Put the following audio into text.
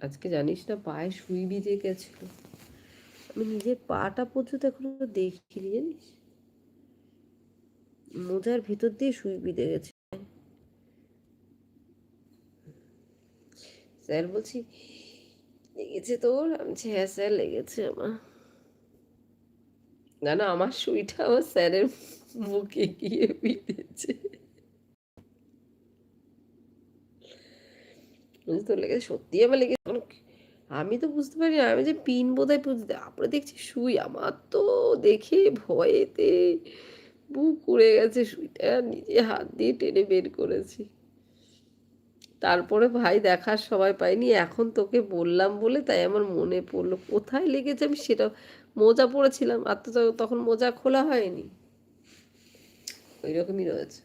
আজকে জানিস না পায়ে সুই বিঁধে গেছিল, আমি নিজের পাটা পর্যন্ত এখনো দেখিনি জানিস, মোজার ভিতর দিয়ে সুই বিঁধে গেছে। স্যার বলছি লেগেছে তোর? আমি বলছি হ্যাঁ স্যার লেগেছে আমার। না না, আমার সুইটা আমার স্যারের মুখে গিয়ে বিঁধেছে। তো লেগেছে, সত্যি আমার লেগেছে। আমি তো বুঝতে পারি না, আমি যে পিন বোধহয় তারপরে দেখছি সুই। আমার তো দেখে ভয়েতে বুক উড়ে গেছে, সুইটা নিজে হাত দিয়ে টেনে বের করেছি। তারপরে ভাই দেখার সময় পাইনি, এখন তোকে বললাম বলে তাই আমার মনে পড়লো কোথায় লেগেছে। আমি সেটা, মোজা পরেছিলাম আর তো তখন মোজা খোলা হয়নি, ওই রকমই রয়েছে।